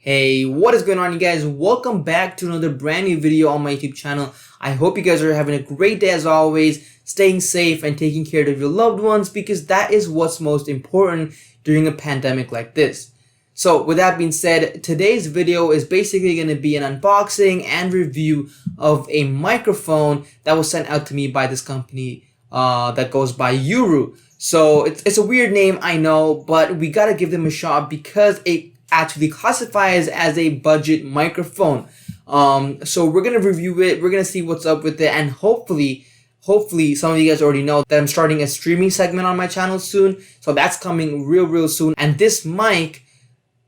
Hey, what is going on, you guys? Welcome back to another brand new video on my YouTube channel. I hope you guys are having a great day as always, staying safe and taking care of your loved ones because that is what's most important during a pandemic like this. So with that being said, today's video is basically going to be an unboxing and review of a microphone that was sent out to me by this company that goes by Abiry. So it's a weird name, I know, but we got to give them a shot because it actually classifies as a budget microphone. So we're gonna review it, we're gonna see what's up with it, and hopefully some of you guys already know that I'm starting a streaming segment on my channel soon, so that's coming real soon, and this mic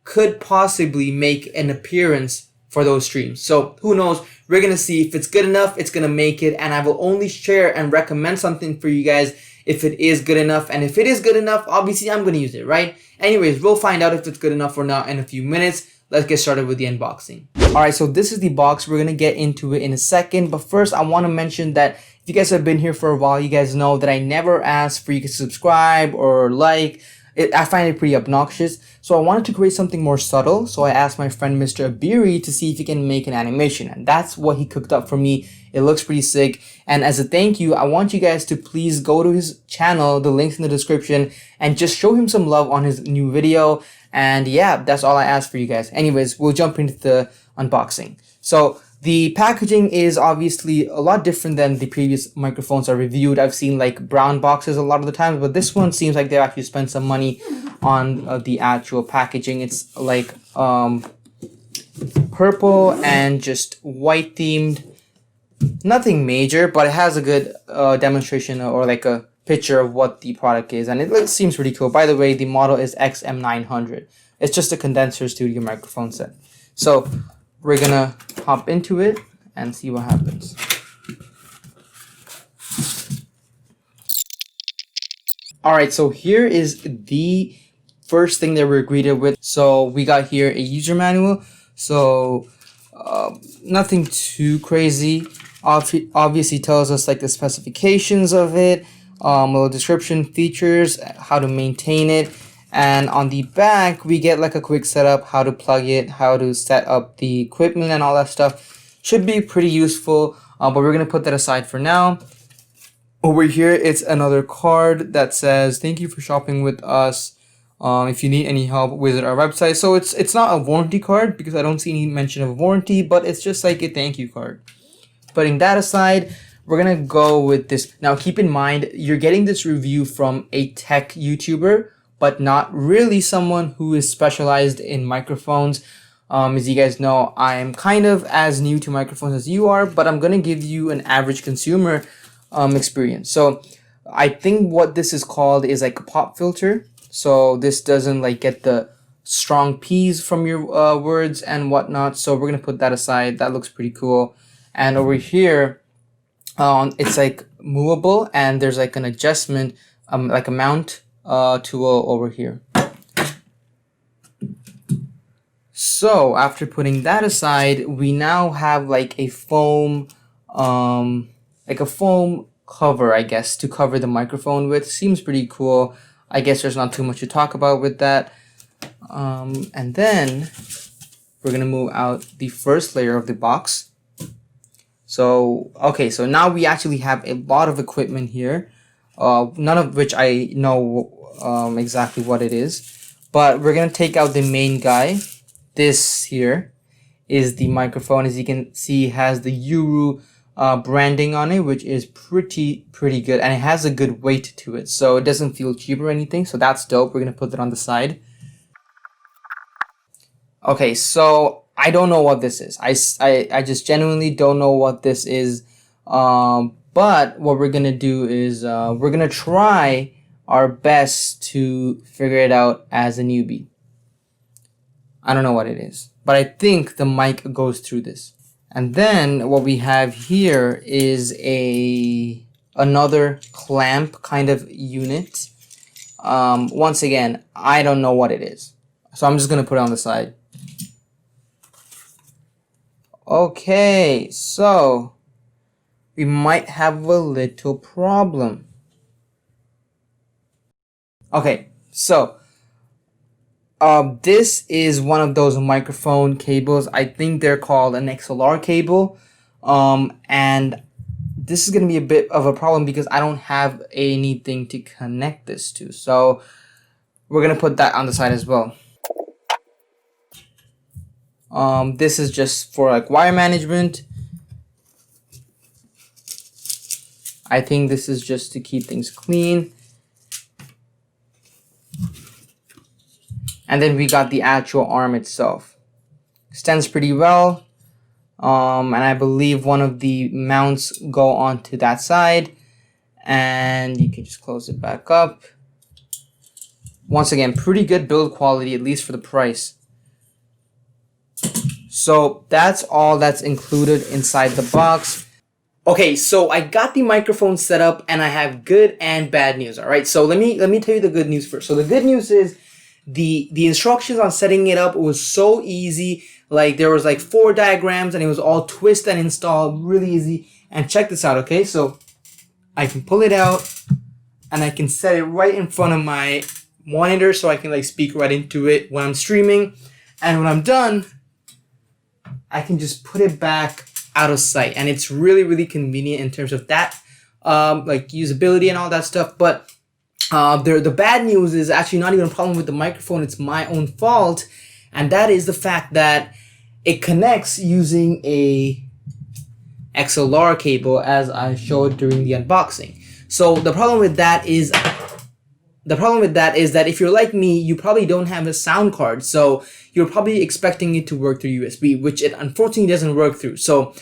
could possibly make an appearance for those streams. So who knows, we're gonna see if it's good enough, it's gonna make it, and I will only share and recommend something for you guys if it is good enough, and if it is good enough, obviously I'm gonna use it, right? Anyways, we'll find out if it's good enough or not in a few minutes. Let's get started with the unboxing. Alright, so this is the box. We're gonna get into it in a second, but first I want to mention that if you guys have been here for a while, you guys know that I never ask for you to subscribe or like. I find it pretty obnoxious, so I wanted to create something more subtle, so I asked my friend Mr. Abiry to see if he can make an animation, and that's what he cooked up for me. It looks pretty sick, and as a thank you, I want you guys to please go to his channel, the link's in the description, and just show him some love on his new video, and yeah, that's all I ask for you guys. Anyways, we'll jump into the unboxing. So the packaging is obviously a lot different than the previous microphones I reviewed. I've seen like brown boxes a lot of the times, but this one seems like they actually spent some money on the actual packaging. It's like purple and just white themed. Nothing major, but it has a good demonstration or like a picture of what the product is, and it seems pretty cool. By the way, the model is XM900. It's just a condenser studio microphone set. So we're gonna hop into it and see what happens. Alright, so here is the first thing that we're greeted with. So we got here a user manual. So nothing too crazy. Obviously tells us like the specifications of it, a little description, features, how to maintain it. And on the back, we get like a quick setup, how to plug it, how to set up the equipment and all that stuff. Should be pretty useful, but we're going to put that aside for now. Over here, it's another card that says, thank you for shopping with us. If you need any help, visit our website. So it's not a warranty card because I don't see any mention of a warranty, but it's just like a thank you card. Putting that aside, we're going to go with this. Now, keep in mind, you're getting this review from a tech YouTuber, but not really someone who is specialized in microphones. As you guys know, I am kind of as new to microphones as you are, but I'm going to give you an average consumer experience. So I think what this is called is like a pop filter. So this doesn't like get the strong P's from your words and whatnot. So we're going to put that aside. That looks pretty cool. And over here, it's like movable, and there's like an adjustment, like a mount tool over here. So after putting that aside, we now have like a foam cover, I guess, to cover the microphone with. Seems pretty cool. I guess there's not too much to talk about with that. And then we're gonna move out the first layer of the box. So okay, so now we actually have a lot of equipment here, none of which I know exactly what it is, but we're gonna take out the main guy. This here is the microphone. As you can see, has the Abiry branding on it, which is pretty good, and it has a good weight to it, so it doesn't feel cheap or anything. So that's dope. We're gonna put that on the side. Okay, so I don't know what this is. I just genuinely don't know what this is. But what we're gonna do is we're gonna try our best to figure it out as a newbie. I don't know what it is, but I think the mic goes through this. And then what we have here is another clamp kind of unit. Once again, I don't know what it is, so I'm just gonna put it on the side. Okay, so we might have a little problem. Okay, so This is one of those microphone cables. I think they're called an XLR cable. And this is going to be a bit of a problem because I don't have anything to connect this to. So we're going to put that on the side as well. This is just for like wire management. I think this is just to keep things clean. And then we got the actual arm itself. Extends pretty well. And I believe one of the mounts go onto that side. And you can just close it back up. Once again, pretty good build quality, at least for the price. So that's all that's included inside the box. Okay, so I got the microphone set up and I have good and bad news. All right, so let me tell you the good news first. So the good news is the instructions on setting it up was so easy. Like there was like 4 diagrams and it was all twist and install, really easy. And check this out, okay? So I can pull it out and I can set it right in front of my monitor so I can like speak right into it when I'm streaming. And when I'm done, I can just put it back out of sight, and it's really, really convenient in terms of that, like usability and all that stuff. But the bad news is actually not even a problem with the microphone. It's my own fault, and that is the fact that it connects using a XLR cable, as I showed during the unboxing. So the problem with that is that if you're like me, you probably don't have a sound card. So you're probably expecting it to work through USB, which it unfortunately doesn't work through. So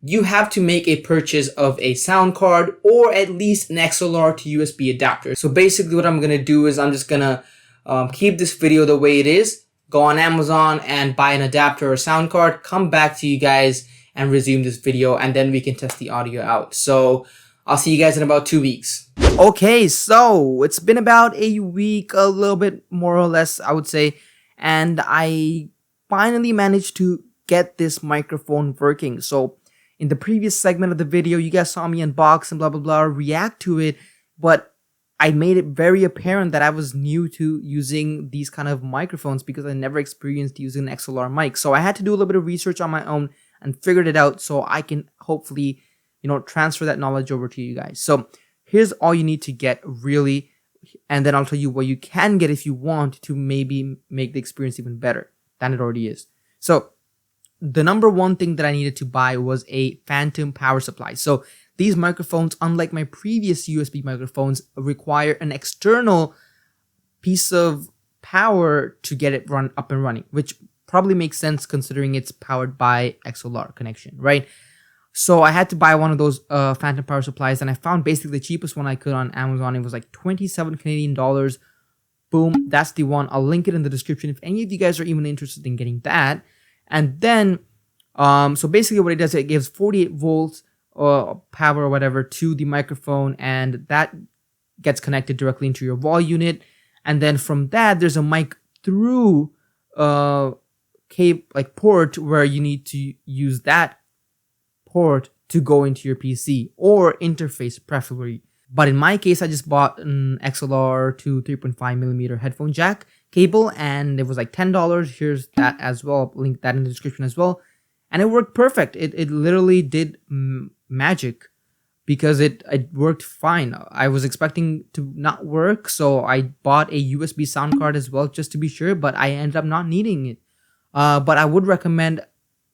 you have to make a purchase of a sound card or at least an XLR to USB adapter. So basically what I'm going to do is I'm just going to keep this video the way it is, go on Amazon and buy an adapter or sound card, come back to you guys and resume this video, and then we can test the audio out. So I'll see you guys in about 2 weeks. Okay, so it's been about a week, a little bit more or less, I would say, and I finally managed to get this microphone working. So in the previous segment of the video, you guys saw me unbox and blah, blah, blah, react to it, but I made it very apparent that I was new to using these kind of microphones because I never experienced using an XLR mic. So I had to do a little bit of research on my own and figured it out so I can hopefully, transfer that knowledge over to you guys. So here's all you need to get, really, and then I'll tell you what you can get if you want to maybe make the experience even better than it already is. So the number one thing that I needed to buy was a phantom power supply. So these microphones, unlike my previous USB microphones, require an external piece of power to get it up and running, which probably makes sense considering it's powered by XLR connection, right? So I had to buy one of those phantom power supplies, and I found basically the cheapest one I could on Amazon. It was like 27 Canadian dollars. Boom, that's the one. I'll link it in the description if any of you guys are even interested in getting that. And then, so basically what it does, it gives 48 volts power or whatever to the microphone, and that gets connected directly into your wall unit. And then from that, there's a mic through port where you need to use that port to go into your PC or interface preferably. But in my case, I just bought an XLR to 3.5mm headphone jack cable, and it was like $10. Here's that as well. I'll link that in the description as well. And it worked perfect. It literally did magic because it worked fine. I was expecting to not work, so I bought a USB sound card as well just to be sure, but I ended up not needing it. But I would recommend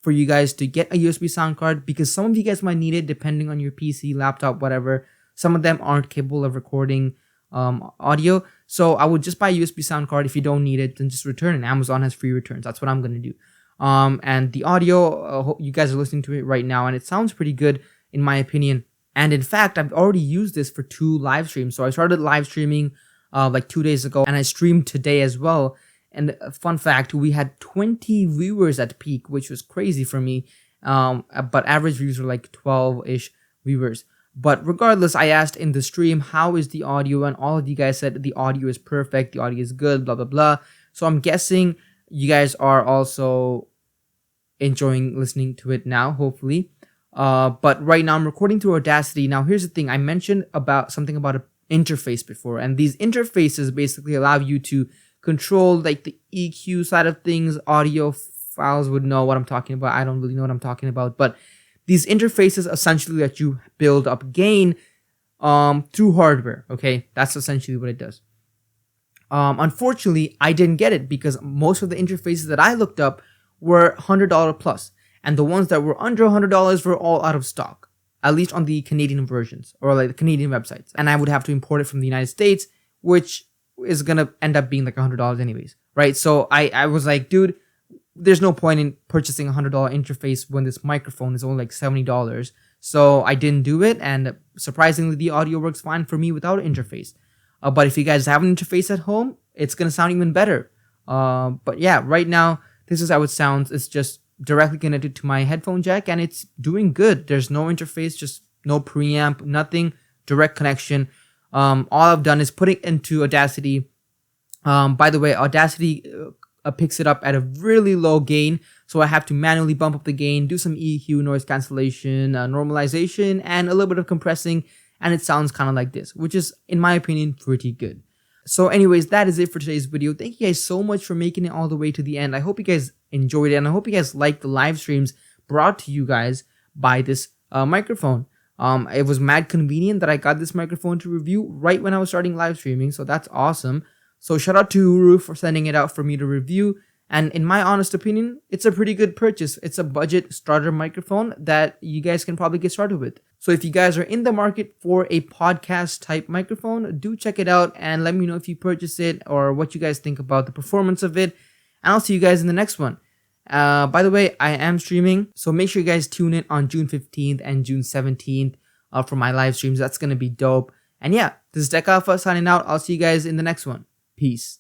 for you guys to get a USB sound card because some of you guys might need it depending on your PC, laptop, whatever. Some of them aren't capable of recording audio. So I would just buy a USB sound card. If you don't need it, then just return it. Amazon has free returns. That's what I'm going to do. And the audio, you guys are listening to it right now, and it sounds pretty good in my opinion. And in fact, I've already used this for 2 live streams. So I started live streaming like 2 days ago, and I streamed today as well. And fun fact, we had 20 viewers at peak, which was crazy for me. But average views were like 12-ish viewers. But regardless, I asked in the stream, how is the audio? And all of you guys said the audio is perfect, the audio is good, blah, blah, blah. So I'm guessing you guys are also enjoying listening to it now, hopefully. But right now I'm recording through Audacity. Now here's the thing, I mentioned about something about an interface before, and these interfaces basically allow you to control like the EQ side of things, audio files would know what I'm talking about. I don't really know what I'm talking about, but these interfaces essentially let you build up gain through hardware. Okay, that's essentially what it does. Unfortunately, I didn't get it because most of the interfaces that I looked up were $100 plus, and the ones that were under $100 were all out of stock, at least on the Canadian versions or like the Canadian websites. And I would have to import it from the United States, which is gonna end up being like $100 anyways, right? So I was like, dude, there's no point in purchasing a $100 interface when this microphone is only like $70. So I didn't do it, and surprisingly, the audio works fine for me without an interface. But if you guys have an interface at home, it's gonna sound even better. But yeah, right now, this is how it sounds. It's just directly connected to my headphone jack, and it's doing good. There's no interface, just no preamp, nothing, direct connection. All I've done is put it into Audacity. By the way, Audacity picks it up at a really low gain, so I have to manually bump up the gain, do some EQ, noise cancellation, normalization, and a little bit of compressing, and it sounds kind of like this, which is, in my opinion, pretty good. So anyways, that is it for today's video. Thank you guys so much for making it all the way to the end. I hope you guys enjoyed it, and I hope you guys liked the live streams brought to you guys by this microphone. It was mad convenient that I got this microphone to review right when I was starting live streaming, so that's awesome. So shout out to Uru for sending it out for me to review, and in my honest opinion, it's a pretty good purchase. It's a budget starter microphone that you guys can probably get started with. So if you guys are in the market for a podcast type microphone, do check it out and let me know if you purchase it or what you guys think about the performance of it. And I'll see you guys in the next one. By the way, I am streaming, so make sure you guys tune in on June 15th and June 17th for my live streams. That's going to be dope. And yeah, this is Tech Alpha signing out. I'll see you guys in the next one. Peace.